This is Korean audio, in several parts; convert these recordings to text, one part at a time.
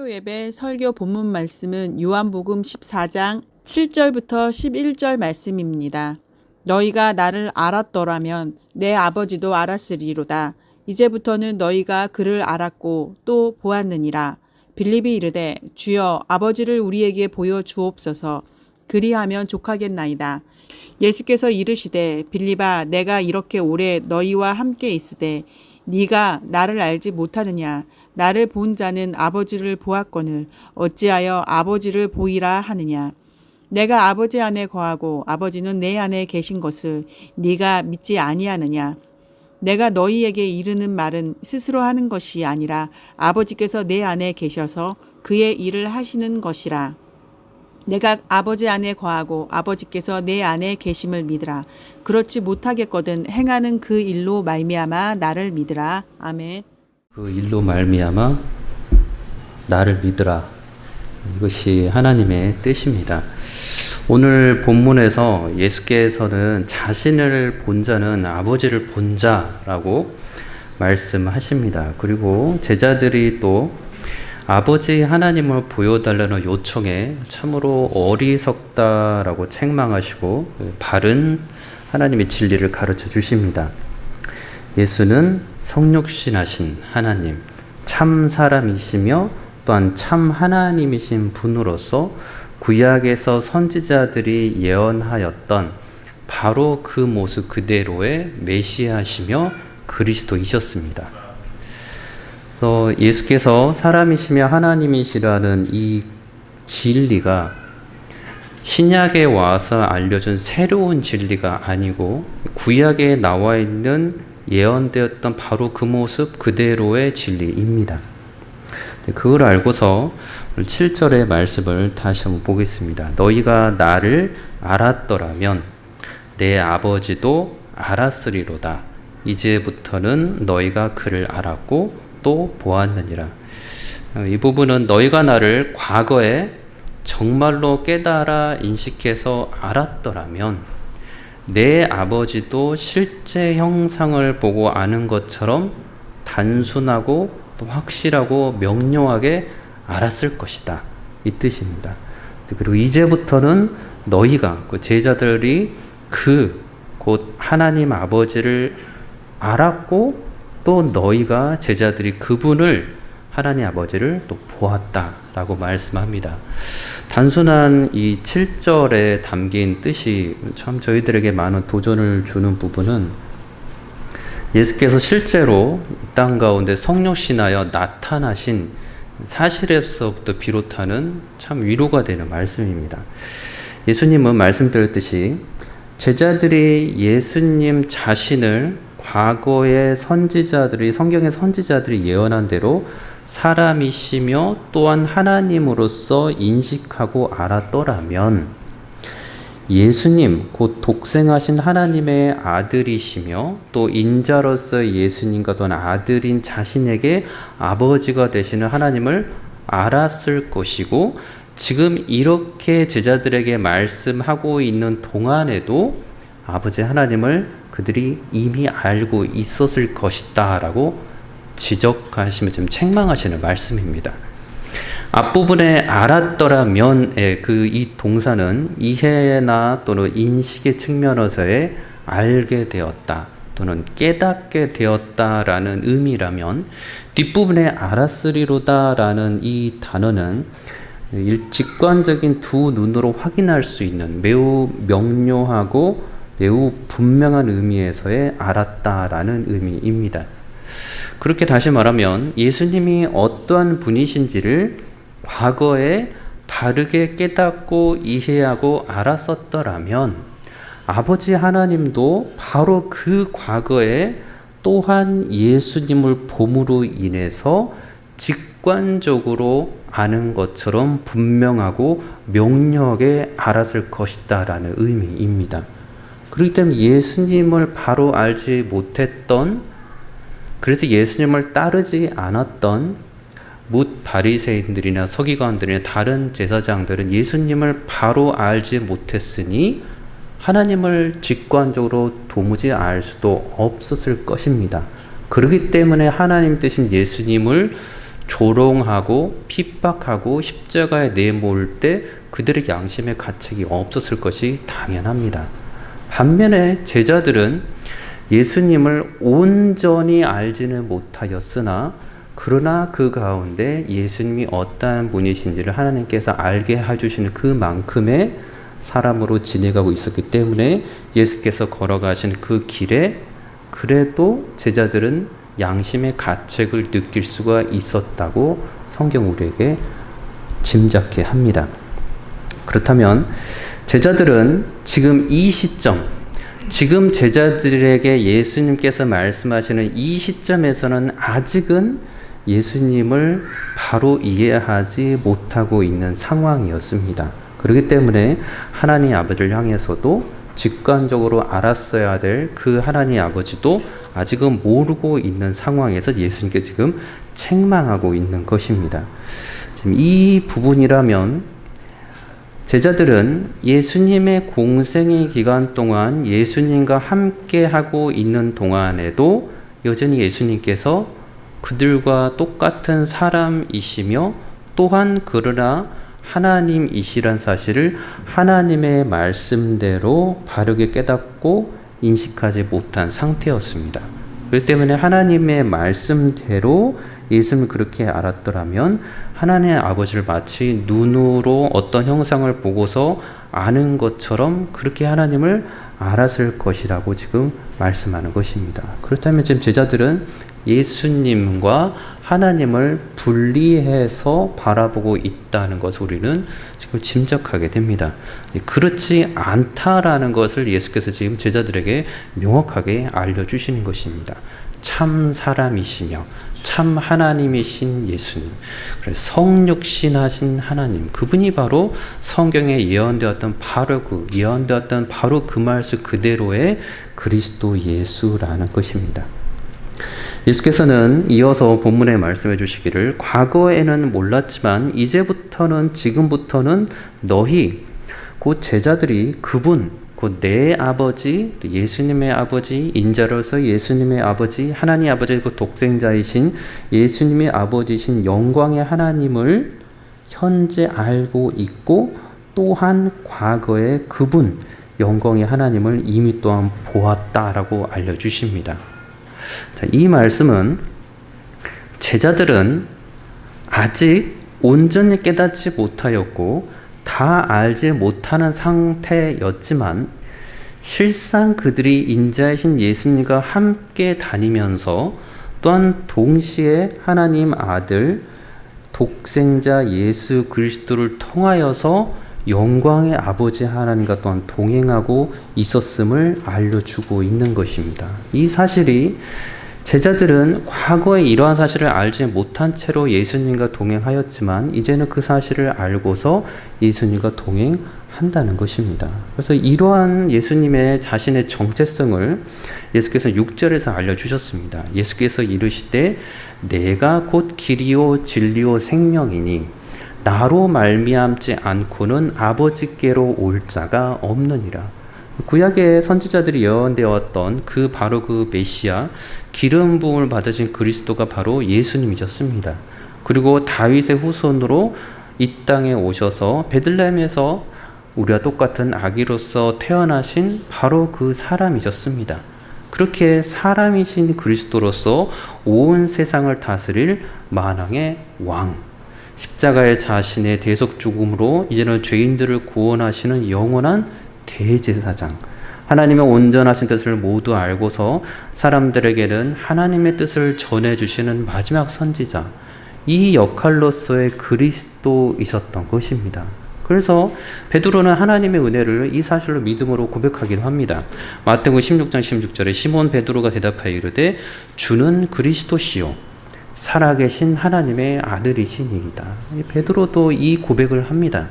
예배 설교 본문 말씀은 요한복음 14장 7절부터 11절 말씀입니다. 너희가 나를 알았더라면 내 아버지도 알았으리로다. 이제부터는 너희가 그를 알았고 또 보았느니라. 빌립이 이르되 주여 아버지를 우리에게 보여 주옵소서. 그리하면 족하겠나이다. 예수께서 이르시되 빌립아 내가 이렇게 오래 너희와 함께 있으되 네가 나를 알지 못하느냐. 나를 본 자는 아버지를 보았거늘 어찌하여 아버지를 보이라 하느냐. 내가 아버지 안에 거하고 아버지는 내 안에 계신 것을 네가 믿지 아니하느냐. 내가 너희에게 이르는 말은 스스로 하는 것이 아니라 아버지께서 내 안에 계셔서 그의 일을 하시는 것이라. 내가 아버지 안에 거하고 아버지께서 내 안에 계심을 믿으라. 그렇지 못하겠거든 행하는 그 일로 말미암아 나를 믿으라. 아멘. 그 일로 말미암아 나를 믿으라. 이것이 하나님의 뜻입니다. 오늘 본문에서 예수께서는 자신을 본 자는 아버지를 본 자라고 말씀하십니다. 그리고 제자들이 또 아버지 하나님을 보여달라는 요청에 참으로 어리석다라고 책망하시고 바른 하나님의 진리를 가르쳐 주십니다. 예수는 성육신하신 하나님, 참 사람이시며 또한 참 하나님이신 분으로서 구약에서 선지자들이 예언하였던 바로 그 모습 그대로의 메시아시며 그리스도이셨습니다. 그래서 예수께서 사람이시며 하나님이시라는 이 진리가 신약에 와서 알려준 새로운 진리가 아니고 구약에 나와 있는 예언되었던 바로 그 모습 그대로의 진리입니다. 그걸 알고서 7절의 말씀을 다시 한번 보겠습니다. 너희가 나를 알았더라면 내 아버지도 알았으리로다. 이제부터는 너희가 그를 알았고 또 보았느니라. 이 부분은 너희가 나를 과거에 정말로 깨달아 인식해서 알았더라면 내 아버지도 실제 형상을 보고 아는 것처럼 단순하고 또 확실하고 명료하게 알았을 것이다. 이 뜻입니다. 그리고 이제부터는 너희가 그 제자들이 곧 하나님 아버지를 알았고 또 너희가 제자들이 그분을 하나님 아버지를 또 보았다라고 말씀합니다. 단순한 이 7절에 담긴 뜻이 참 저희들에게 많은 도전을 주는 부분은 예수께서 실제로 이 땅 가운데 성육신하여 나타나신 사실에서부터 비롯하는 참 위로가 되는 말씀입니다. 예수님은 말씀드렸듯이 제자들이 예수님 자신을 과거의 선지자들이 성경의 선지자들이 예언한 대로 사람이시며 또한 하나님으로서 인식하고 알았더라면 예수님 곧 독생하신 하나님의 아들이시며 또 인자로서 예수님과 또한 아들인 자신에게 아버지가 되시는 하나님을 알았을 것이고 지금 이렇게 제자들에게 말씀하고 있는 동안에도 아버지 하나님을 그들이 이미 알고 있었을 것이다 라고 지적하시며 지금 책망하시는 말씀입니다. 앞부분에 알았더라면의 이 동사는 이해나 또는 인식의 측면에서의 알게 되었다 또는 깨닫게 되었다라는 의미라면 뒷부분에 알았으리로다라는 이 단어는 직관적인 두 눈으로 확인할 수 있는 매우 명료하고 매우 분명한 의미에서의 알았다라는 의미입니다. 그렇게 다시 말하면 예수님이 어떠한 분이신지를 과거에 바르게 깨닫고 이해하고 알았었더라면 아버지 하나님도 바로 그 과거에 또한 예수님을 봄으로 인해서 직관적으로 아는 것처럼 분명하고 명료하게 알았을 것이다라는 의미입니다. 그렇기 때문에 예수님을 바로 알지 못했던, 그래서 예수님을 따르지 않았던 뭇 바리새인들이나 서기관들이나 다른 제사장들은 예수님을 바로 알지 못했으니 하나님을 직관적으로 도무지 알 수도 없었을 것입니다. 그렇기 때문에 하나님 뜻인 예수님을 조롱하고 핍박하고 십자가에 내몰 때 그들의 양심의 가책이 없었을 것이 당연합니다. 반면에 제자들은 예수님을 온전히 알지는 못하였으나 그러나 그 가운데 예수님이 어떠한 분이신지를 하나님께서 알게 해주시는 그만큼의 사람으로 지내가고 있었기 때문에 예수께서 걸어가신 그 길에 그래도 제자들은 양심의 가책을 느낄 수가 있었다고 성경 우리에게 짐작케 합니다. 그렇다면 제자들은 지금 이 시점, 지금 제자들에게 예수님께서 말씀하시는 이 시점에서는 아직은 예수님을 바로 이해하지 못하고 있는 상황이었습니다. 그렇기 때문에 하나님 아버지를 향해서도 직관적으로 알았어야 될 그 하나님 아버지도 아직은 모르고 있는 상황에서 예수님께 지금 책망하고 있는 것입니다. 지금 이 부분이라면 제자들은 예수님의 공생의 기간 동안 예수님과 함께 하고 있는 동안에도 여전히 예수님께서 그들과 똑같은 사람이시며 또한 그러나 하나님이시란 사실을 하나님의 말씀대로 바르게 깨닫고 인식하지 못한 상태였습니다. 그렇기 때문에 하나님의 말씀대로 예수님을 그렇게 알았더라면 하나님의 아버지를 마치 눈으로 어떤 형상을 보고서 아는 것처럼 그렇게 하나님을 알았을 것이라고 지금 말씀하는 것입니다. 그렇다면 지금 제자들은 예수님과 하나님을 분리해서 바라보고 있다는 것을 우리는 지금 짐작하게 됩니다. 그렇지 않다라는 것을 예수께서 지금 제자들에게 명확하게 알려주시는 것입니다. 참 사람이시며 참 하나님이신 예수님, 성육신하신 하나님, 그분이 바로 성경에 예언되었던 바로 그 말씀 그대로의 그리스도 예수라는 것입니다. 예수께서는 이어서 본문에 말씀해 주시기를 과거에는 몰랐지만 이제부터는 지금부터는 너희 곧 제자들이 그분 곧 내 아버지 예수님의 아버지 인자로서 예수님의 아버지 하나님 아버지 그 독생자이신 예수님의 아버지이신 영광의 하나님을 현재 알고 있고 또한 과거에 그분 영광의 하나님을 이미 또한 보았다라고 알려주십니다. 자, 이 말씀은 제자들은 아직 온전히 깨닫지 못하였고 다 알지 못하는 상태였지만 실상 그들이 인자이신 예수님과 함께 다니면서 또한 동시에 하나님 아들 독생자 예수 그리스도를 통하여서 영광의 아버지 하나님과 또한 동행하고 있었음을 알려주고 있는 것입니다. 이 사실이 제자들은 과거에 이러한 사실을 알지 못한 채로 예수님과 동행하였지만 이제는 그 사실을 알고서 예수님과 동행한다는 것입니다. 그래서 이러한 예수님의 자신의 정체성을 예수께서 6절에서 알려주셨습니다. 예수께서 이르시되 내가 곧 길이요 진리요 생명이니 나로 말미암지 않고는 아버지께로 올 자가 없느니라. 구약의 선지자들이 예언되었던 바로 그 메시아 기름 부음을 받으신 그리스도가 바로 예수님이셨습니다. 그리고 다윗의 후손으로 이 땅에 오셔서 베들레헴에서 우리와 똑같은 아기로서 태어나신 바로 그 사람이셨습니다. 그렇게 사람이신 그리스도로서 온 세상을 다스릴 만왕의 왕, 십자가의 자신의 대속 죽음으로 이제는 죄인들을 구원하시는 영원한 대제사장, 하나님의 온전하신 뜻을 모두 알고서 사람들에게는 하나님의 뜻을 전해주시는 마지막 선지자, 이 역할로서의 그리스도이셨던 것입니다. 그래서 베드로는 하나님의 은혜를 이 사실로 믿음으로 고백하기도 합니다. 마태복음 16장 16절에 시몬 베드로가 대답하여 이르되 주는 그리스도시요 살아계신 하나님의 아들이시니이다. 베드로도 이 고백을 합니다.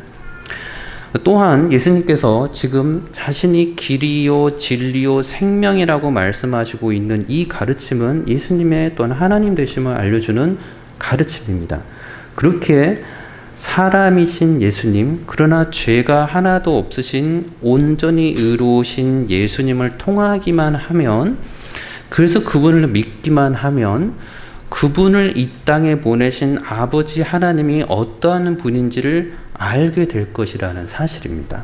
또한 예수님께서 지금 자신이 길이요 진리요 생명이라고 말씀하시고 있는 이 가르침은 예수님의 또한 하나님 되심을 알려주는 가르침입니다. 그렇게 사람이신 예수님, 그러나 죄가 하나도 없으신 온전히 의로우신 예수님을 통하기만 하면, 그래서 그분을 믿기만 하면 그분을 이 땅에 보내신 아버지 하나님이 어떠한 분인지를 알게 될 것이라는 사실입니다.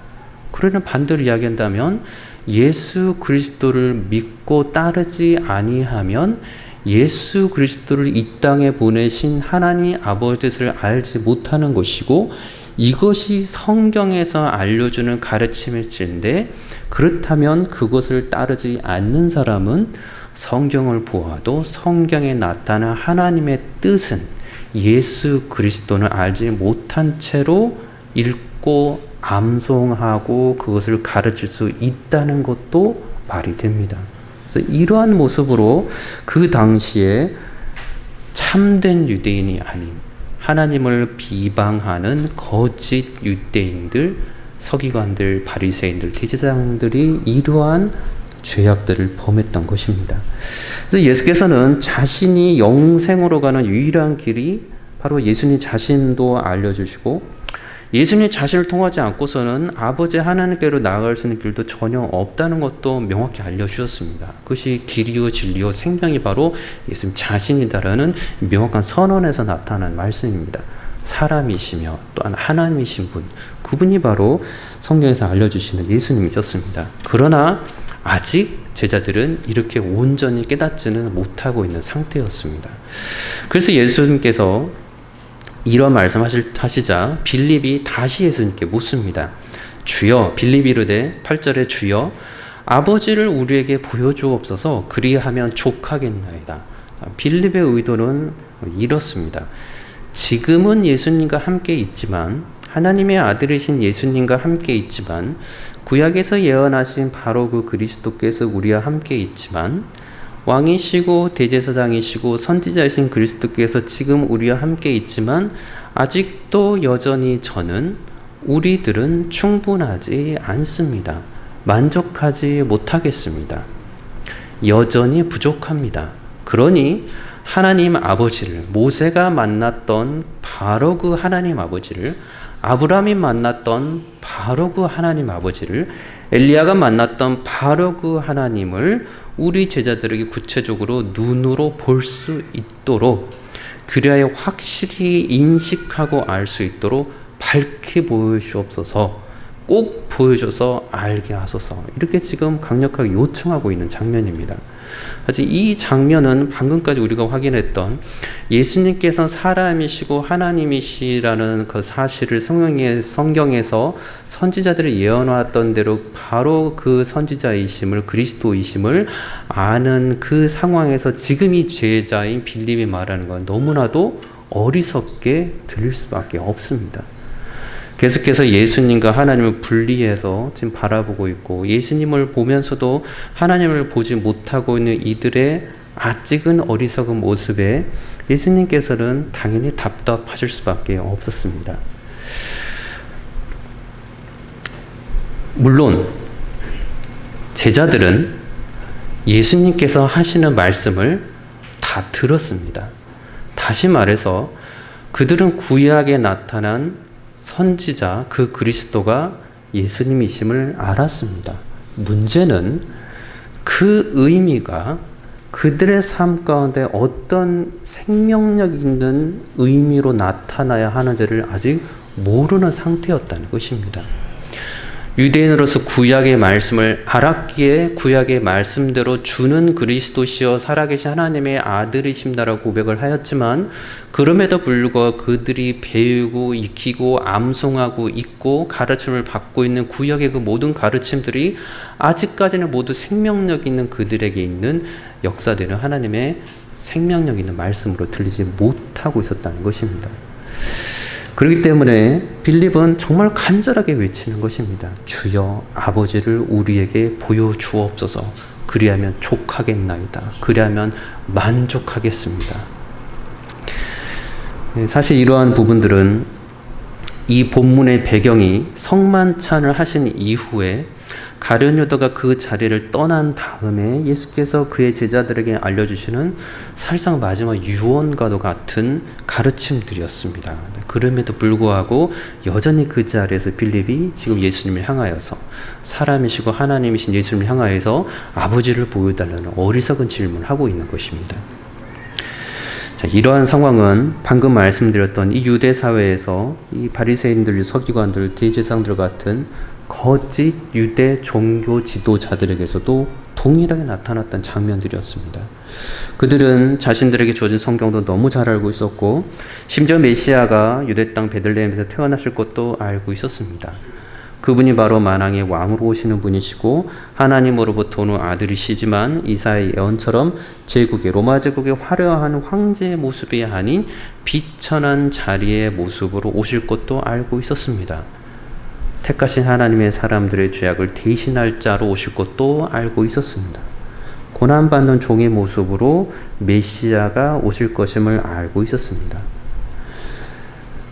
그러나 반대로 이야기한다면 예수 그리스도를 믿고 따르지 아니하면 예수 그리스도를 이 땅에 보내신 하나님 아버지의 뜻을 알지 못하는 것이고, 이것이 성경에서 알려주는 가르침일진데, 그렇다면 그것을 따르지 않는 사람은 성경을 보아도 성경에 나타난 하나님의 뜻은 예수 그리스도는 알지 못한 채로 읽고 암송하고 그것을 가르칠 수 있다는 것도 말이 됩니다. 그래서 이러한 모습으로 그 당시에 참된 유대인이 아닌 하나님을 비방하는 거짓 유대인들, 서기관들, 바리새인들, 대제사장들이 이러한 죄악들을 범했던 것입니다. 그래서 예수께서는 자신이 영생으로 가는 유일한 길이 바로 예수님 자신도 알려주시고, 예수님 자신을 통하지 않고서는 아버지 하나님께로 나아갈 수 있는 길도 전혀 없다는 것도 명확히 알려주셨습니다. 그것이 길이요 진리요 생명이 바로 예수님 자신이다라는 명확한 선언에서 나타난 말씀입니다. 사람이시며 또한 하나님이신 분, 그분이 바로 성경에서 알려주시는 예수님이셨습니다. 그러나 아직 제자들은 이렇게 온전히 깨닫지는 못하고 있는 상태였습니다. 그래서 예수님께서 이런 말씀하시자 빌립이 다시 예수님께 묻습니다. 주여, 빌립이 이르되 8절에 주여 아버지를 우리에게 보여주옵소서, 그리하면 족하겠나이다. 빌립의 의도는 이렇습니다. 지금은 예수님과 함께 있지만, 하나님의 아들이신 예수님과 함께 있지만, 구약에서 예언하신 바로 그 그리스도께서 우리와 함께 있지만, 왕이시고 대제사장이시고 선지자이신 그리스도께서 지금 우리와 함께 있지만 아직도 여전히 우리들은 충분하지 않습니다. 만족하지 못하겠습니다. 여전히 부족합니다. 그러니 하나님 아버지를, 모세가 만났던 바로 그 하나님 아버지를, 아브라함이 만났던 바로 그 하나님 아버지를, 엘리야가 만났던 바로 그 하나님을 우리 제자들에게 구체적으로 눈으로 볼 수 있도록, 그래야 확실히 인식하고 알 수 있도록 밝히 보여주옵소서, 꼭 보여줘서 알게 하소서, 이렇게 지금 강력하게 요청하고 있는 장면입니다. 사실 이 장면은 방금까지 우리가 확인했던 예수님께서 사람이시고 하나님이시라는 그 사실을 성경에서 선지자들이 예언해왔던 대로 바로 그 선지자이심을, 그리스도이심을 아는 그 상황에서 지금 이 제자인 빌립이 말하는 건 너무나도 어리석게 들릴 수밖에 없습니다. 계속해서 예수님과 하나님을 분리해서 지금 바라보고 있고, 예수님을 보면서도 하나님을 보지 못하고 있는 이들의 아직은 어리석은 모습에 예수님께서는 당연히 답답하실 수밖에 없었습니다. 물론 제자들은 예수님께서 하시는 말씀을 다 들었습니다. 다시 말해서 그들은 구약에 나타난 선지자 그 그리스도가 예수님이심을 알았습니다. 문제는 그 의미가 그들의 삶 가운데 어떤 생명력 있는 의미로 나타나야 하는지를 아직 모르는 상태였다는 것입니다. 유대인으로서 구약의 말씀을 알았기에 구약의 말씀대로 주는 그리스도시여 살아계신 하나님의 아들이십니다라고 고백을 하였지만, 그럼에도 불구하고 그들이 배우고 익히고 암송하고 있고 가르침을 받고 있는 구약의 그 모든 가르침들이 아직까지는 모두 생명력 있는 그들에게 있는 역사되는 하나님의 생명력 있는 말씀으로 들리지 못하고 있었다는 것입니다. 그렇기 때문에 빌립은 정말 간절하게 외치는 것입니다. 주여 아버지를 우리에게 보여주옵소서, 그리하면 족하겠나이다. 그리하면 만족하겠습니다. 사실 이러한 부분들은 이 본문의 배경이 성만찬을 하신 이후에 가룟 유다가 그 자리를 떠난 다음에 예수께서 그의 제자들에게 알려주시는 사실상 마지막 유언과도 같은 가르침들이었습니다. 그럼에도 불구하고 여전히 그 자리에서 빌립이 지금 예수님을 향하여서, 사람이시고 하나님이신 예수님을 향하여서 아버지를 보여달라는 어리석은 질문을 하고 있는 것입니다. 자, 이러한 상황은 방금 말씀드렸던 이 유대 사회에서 이 바리새인들, 서기관들, 대제사장들 같은 거짓 유대 종교 지도자들에게서도 동일하게 나타났던 장면들이었습니다. 그들은 자신들에게 주어진 성경도 너무 잘 알고 있었고 심지어 메시아가 유대 땅 베들레헴에서 태어나실 것도 알고 있었습니다. 그분이 바로 만왕의 왕으로 오시는 분이시고 하나님으로부터 오는 아들이시지만 이사야의 예언처럼 제국의 로마 제국의 화려한 황제의 모습이 아닌 비천한 자리의 모습으로 오실 것도 알고 있었습니다. 택하신 하나님의 사람들의 죄악을 대신할 자로 오실 것도 알고 있었습니다. 고난받는 종의 모습으로 메시아가 오실 것임을 알고 있었습니다.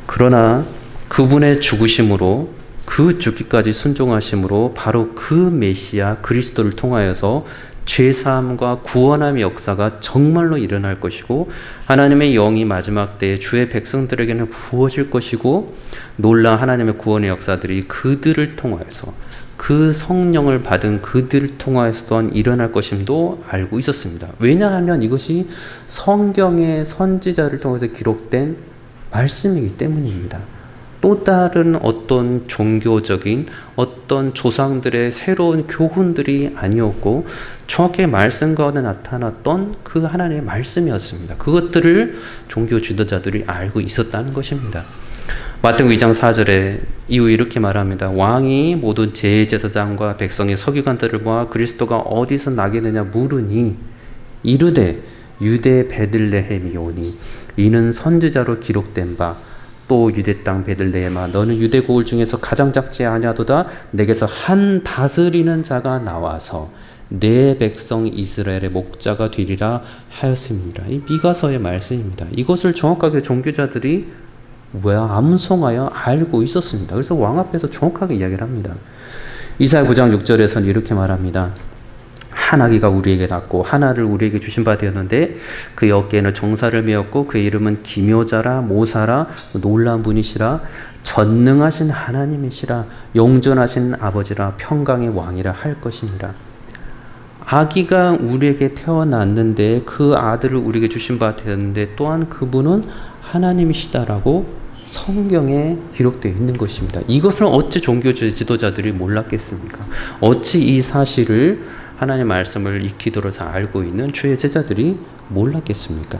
그러나 그분의 죽으심으로 그 죽기까지 순종하심으로 바로 그 메시아 그리스도를 통하여서 죄사함과 구원함의 역사가 정말로 일어날 것이고 하나님의 영이 마지막 때에 주의 백성들에게는 부어질 것이고 놀라운 하나님의 구원의 역사들이 그들을 통하여서 그 성령을 받은 그들을 통하여서 또한 일어날 것임도 알고 있었습니다. 왜냐하면 이것이 성경의 선지자를 통해서 기록된 말씀이기 때문입니다. 또 다른 어떤 종교적인 어떤 조상들의 새로운 교훈들이 아니었고 정확히 말씀 가운데 나타났던 그 하나님의 말씀이었습니다. 그것들을 종교 지도자들이 알고 있었다는 것입니다. 마태복음 2장 4절에 이후 이렇게 말합니다. 왕이 모든 제사장과 백성의 서기관들을 모아 그리스도가 어디서 나겠느냐 물으니 이르되 유대 베들레헴이오니 이는 선지자로 기록된 바 또 유대 땅 베들레헴아 너는 유대 고을 중에서 가장 작지 아니하도다 내게서 한 다스리는 자가 나와서 내 백성 이스라엘의 목자가 되리라 하였습니다. 이 미가서의 말씀입니다. 이것을 정확하게 종교자들이 암송하여 알고 있었습니다. 그래서 왕 앞에서 정확하게 이야기를 합니다. 이사야 9장 6절에서는 이렇게 말합니다. 한 아기가 우리에게 낳고 하나를 우리에게 주신 바 되었는데 그의 어깨에는 정사를 메었고 그의 이름은 기묘자라 모사라 놀라운 분이시라 전능하신 하나님이시라 용존하신 아버지라 평강의 왕이라 할 것이니라. 아기가 우리에게 태어났는데 그 아들을 우리에게 주신 바 되었는데 또한 그분은 하나님이시다라고 성경에 기록되어 있는 것입니다. 이것을 어찌 종교 지도자들이 몰랐겠습니까? 어찌 이 사실을 하나님의 말씀을 익히 들어서 알고 있는 주의 제자들이 몰랐겠습니까?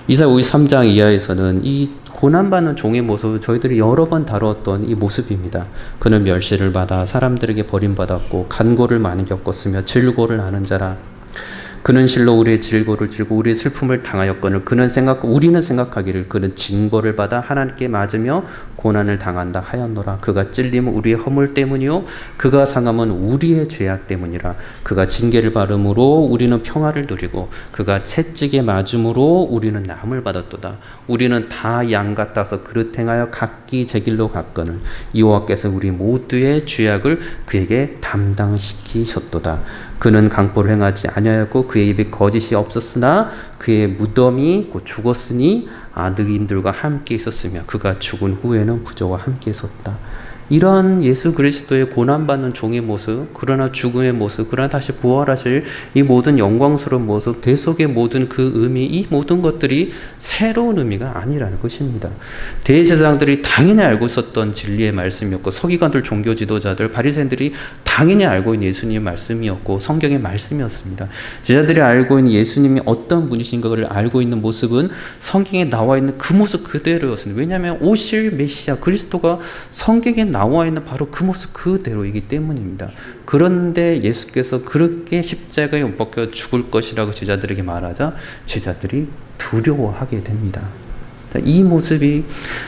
이사야 53장 이하에서는 이 고난받는 종의 모습을 저희들이 여러 번 다루었던 이 모습입니다. 그는 멸시를 받아 사람들에게 버림받았고 간고를 많이 겪었으며 질고를 아는 자라. 그는 실로 우리의 질고를 지고 우리의 슬픔을 당하였거늘 우리는 생각하기를 그는 징벌을 받아 하나님께 맞으며 고난을 당한다 하였노라. 그가 찔림은 우리의 허물 때문이요 그가 상함은 우리의 죄악 때문이라. 그가 징계를 받음으로 우리는 평화를 누리고 그가 채찍에 맞음으로 우리는 남을 받았도다. 우리는 다 양 같아서 그릇 행하여 각기 제 길로 갔거늘 여호와께서 우리 모두의 죄악을 그에게 담당시키셨도다. 그는 강포를 행하지 아니하였고 그의 입에 거짓이 없었으나 그의 무덤이 곧 죽었으니 아드인들과 함께 있었으며 그가 죽은 후에는 부조와 함께 있었다. 이런 예수 그리스도의 고난받는 종의 모습, 그러나 죽음의 모습, 그러나 다시 부활하실 이 모든 영광스러운 모습, 대속의 모든 그 의미, 이 모든 것들이 새로운 의미가 아니라는 것입니다. 대제사장들이 당연히 알고 있었던 진리의 말씀이었고 서기관들, 종교 지도자들, 바리새인들이 당연히 알고 있는 예수님의 말씀이었고 성경의 말씀이었습니다. 제자들이 알고 있는 예수님이 어떤 분이신가를 알고 있는 모습은 성경에 나와 있는 그 모습 그대로였습니다. 왜냐하면 오실 메시아 그리스도가 성경에 나와 있는 바로 그 모습 그대로이기 때문입니다. 그런데 예수께서 그렇게 십자가에 못 박혀 죽을 것이라고 제자들에게 말하자 제자들이 두려워하게 됩니다. 이 모습이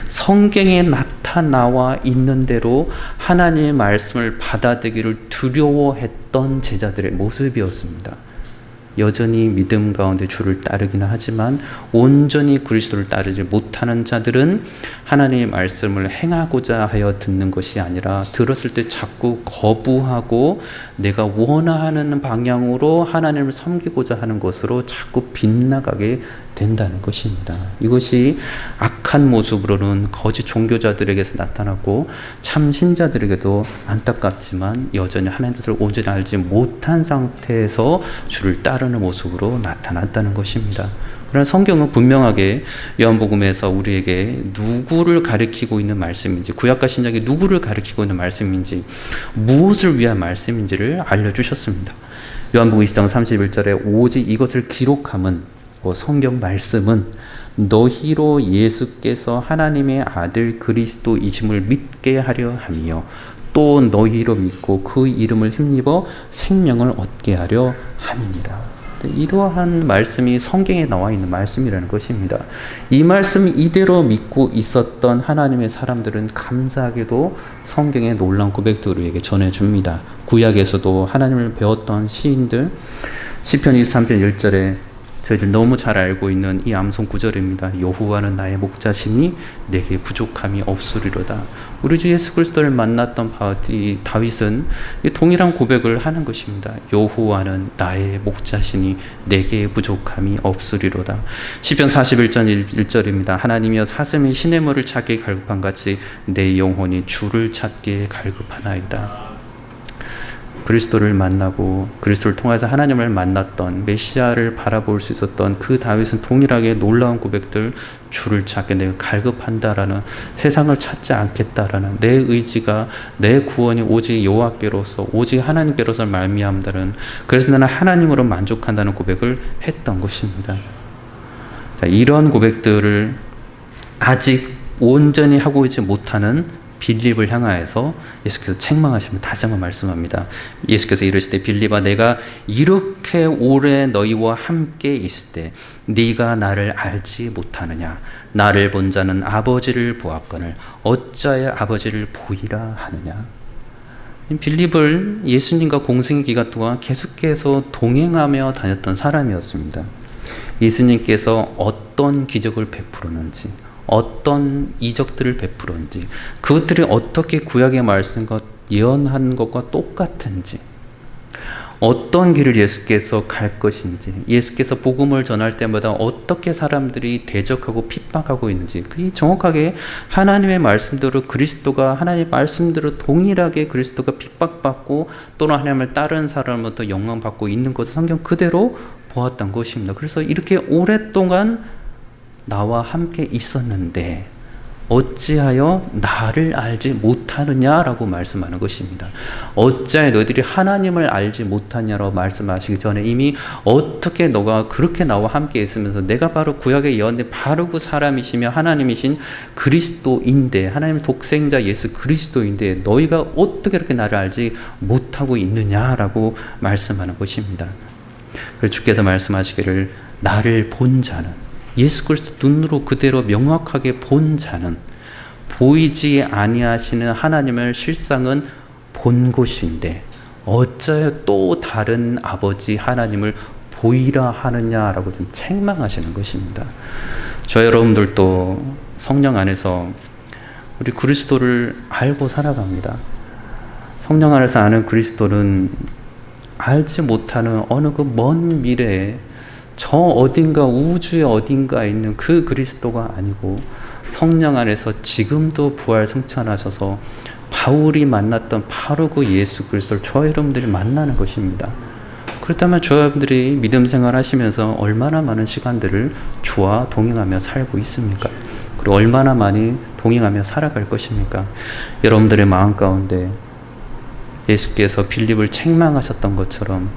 성경에 나타나와 있는 대로 하나님의 말씀을 받아들이기를 두려워했던 제자들의 모습이었습니다. 여전히 믿음 가운데 주를 따르기는 하지만 온전히 그리스도를 따르지 못하는 자들은 하나님의 말씀을 행하고자 하여 듣는 것이 아니라 들었을 때 자꾸 거부하고 내가 원하는 방향으로 하나님을 섬기고자 하는 것으로 자꾸 빗나가게 된다는 것입니다. 이것이 악한 모습으로는 거짓 종교자들에게서 나타났고 참 신자들에게도 안타깝지만 여전히 하나님의 뜻을 온전히 알지 못한 상태에서 주를 따르는 모습으로 나타났다는 것입니다. 그러나 성경은 분명하게 요한복음에서 우리에게 누구를 가리키고 있는 말씀인지, 구약과 신약이 누구를 가리키고 있는 말씀인지, 무엇을 위한 말씀인지를 알려주셨습니다. 요한복음 20장 31절에 오직 이것을 기록함은, 성경 말씀은 너희로 예수께서 하나님의 아들 그리스도이심을 믿게 하려 함이요 또 너희로 믿고 그 이름을 힘입어 생명을 얻게 하려 함이니라. 이러한 말씀이 성경에 나와 있는 말씀이라는 것입니다. 이 말씀 이대로 믿고 있었던 하나님의 사람들은 감사하게도 성경의 놀라운 고백들을 우리에게 전해줍니다. 구약에서도 하나님을 배웠던 시인들, 시편 23편 1절에 저희들 너무 잘 알고 있는 이 암송 구절입니다. 여호와는 나의 목자시니 내게 부족함이 없으리로다. 우리 주 예수 그리스도를 만났던 다윗은 동일한 고백을 하는 것입니다. 여호와는 나의 목자시니 내게 부족함이 없으리로다. 시편 41편 1절입니다. 하나님이여 사슴이 시냇물을 찾기에 갈급한 같이 내 영혼이 주를 찾기에 갈급하나이다. 그리스도를 만나고 그리스도를 통해서 하나님을 만났던 메시아를 바라볼 수 있었던 그 다윗은 동일하게 놀라운 고백들, 주를 찾게 내가 갈급한다라는, 세상을 찾지 않겠다라는, 내 의지가, 내 구원이 오직 여호와께로서, 오직 하나님께로서 말미암다는, 그래서 나는 하나님으로 만족한다는 고백을 했던 것입니다. 자, 이런 고백들을 아직 온전히 하고 있지 못하는 빌립을 향하여서 예수께서 책망하시면 다시 한번 말씀합니다. 예수께서 이르시되 빌립아 내가 이렇게 오래 너희와 함께 있을 때 네가 나를 알지 못하느냐. 나를 본 자는 아버지를 보았거늘 어찌하여 아버지를 보이라 하느냐. 빌립을 예수님과 공생의 기간 동안 계속해서 동행하며 다녔던 사람이었습니다. 예수님께서 어떤 기적을 베풀었는지, 어떤 이적들을 베풀었는지, 그것들이 어떻게 구약의 말씀과 예언한 것과 똑같은지, 어떤 길을 예수께서 갈 것인지, 예수께서 복음을 전할 때마다 어떻게 사람들이 대적하고 핍박하고 있는지, 그게 정확하게 하나님의 말씀대로, 그리스도가 하나님의 말씀대로 동일하게 그리스도가 핍박받고 또는 하나님을 따르는 사람으로부터 영광받고 있는 것을 성경 그대로 보았던 것입니다. 그래서 이렇게 오랫동안 나와 함께 있었는데 어찌하여 나를 알지 못하느냐라고 말씀하는 것입니다. 어찌하여 너희들이 하나님을 알지 못하냐라고 말씀하시기 전에 이미 어떻게 너가 그렇게 나와 함께 있으면서 내가 바로 구약의 예언의 바로 그 사람이시며 하나님이신 그리스도인데, 하나님의 독생자 예수 그리스도인데 너희가 어떻게 이렇게 나를 알지 못하고 있느냐라고 말씀하는 것입니다. 그래서 주께서 말씀하시기를 나를 본 자는, 예수 그리스도 눈으로 그대로 명확하게 본 자는 보이지 아니하시는 하나님을 실상은 본 것인데 어찌하여 또 다른 아버지 하나님을 보이라 하느냐라고 좀 책망하시는 것입니다. 저 여러분들도 성령 안에서 우리 그리스도를 알고 살아갑니다. 성령 안에서 아는 그리스도는 알지 못하는 어느 그 먼 미래에 저 어딘가 우주의 어딘가에 있는 그 그리스도가 아니고 성령 안에서 지금도 부활 승천하셔서 바울이 만났던 바로 그 예수 그리스도를 저와 여러분들이 만나는 것입니다. 그렇다면 저와 여러분들이 믿음 생활 하시면서 얼마나 많은 시간들을 주와 동행하며 살고 있습니까? 그리고 얼마나 많이 동행하며 살아갈 것입니까? 여러분들의 마음 가운데 예수께서 빌립을 책망하셨던 것처럼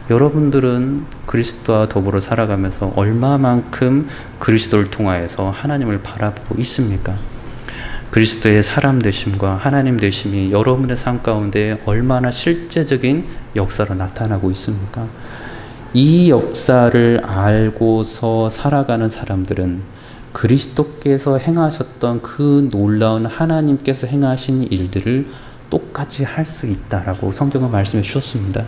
여러분들은 그리스도와 더불어 살아가면서 얼마만큼 그리스도를 통하여서 하나님을 바라보고 있습니까? 그리스도의 사람 되심과 하나님 되심이 여러분의 삶 가운데 얼마나 실제적인 역사로 나타나고 있습니까? 이 역사를 알고서 살아가는 사람들은 그리스도께서 행하셨던 그 놀라운 하나님께서 행하신 일들을 똑같이 할 수 있다라고 성경은 말씀해 주셨습니다.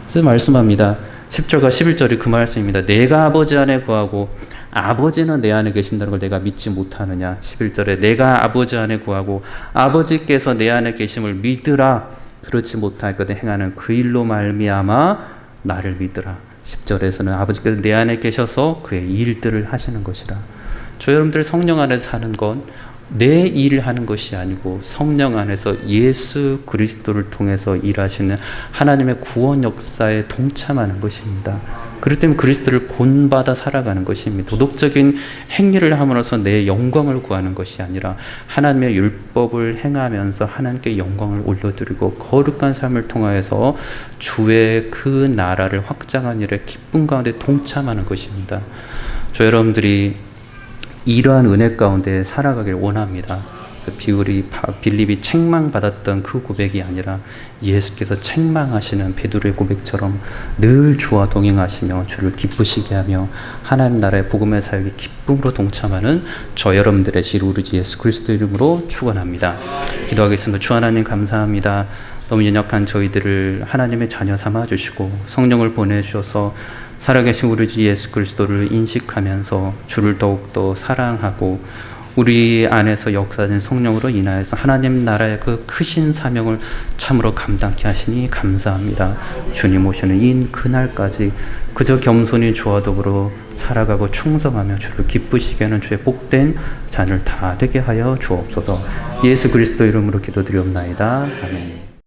그래서 말씀합니다. 10절과 11절이 그 말씀입니다. 내가 아버지 안에 구하고 아버지는 내 안에 계신다는 걸 내가 믿지 못하느냐. 11절에 내가 아버지 안에 구하고 아버지께서 내 안에 계심을 믿으라. 그렇지 못하거든 행하는 그 일로 말미암아 나를 믿으라. 10절에서는 아버지께서 내 안에 계셔서 그의 일들을 하시는 것이라. 저 여러분들 성령 안에 사는 건 내 일을 하는 것이 아니고 성령 안에서 예수 그리스도를 통해서 일하시는 하나님의 구원 역사에 동참하는 것입니다. 그렇기 때문에 그리스도를 본받아 살아가는 것입니다. 도덕적인 행위를 함으로써 내 영광을 구하는 것이 아니라 하나님의 율법을 행하면서 하나님께 영광을 올려드리고 거룩한 삶을 통하여서 주의 그 나라를 확장하는 일에 기쁨 가운데 동참하는 것입니다. 저 여러분들이 이러한 은혜 가운데 살아가길 원합니다. 그 빌립이 책망받았던 그 고백이 아니라 예수께서 책망하시는 베드로의 고백처럼 늘 주와 동행하시며 주를 기쁘시게 하며 하나님 나라의 복음의 사역에 기쁨으로 동참하는 저 여러분들의 시를 우리 주 예수 그리스도 이름으로 축원합니다. 기도하겠습니다. 주 하나님 감사합니다. 너무 연약한 저희들을 하나님의 자녀 삼아 주시고 성령을 보내주셔서 살아계신 우리 주 예수 그리스도를 인식하면서 주를 더욱더 사랑하고 우리 안에서 역사하는 성령으로 인하여서 하나님 나라의 그 크신 사명을 참으로 감당케 하시니 감사합니다. 주님 오시는 이 그날까지 그저 겸손히 주와 더불어 살아가고 충성하며 주를 기쁘시게 하는 주의 복된 자녀를 다 되게 하여 주옵소서. 예수 그리스도 이름으로 기도드리옵나이다. 아멘.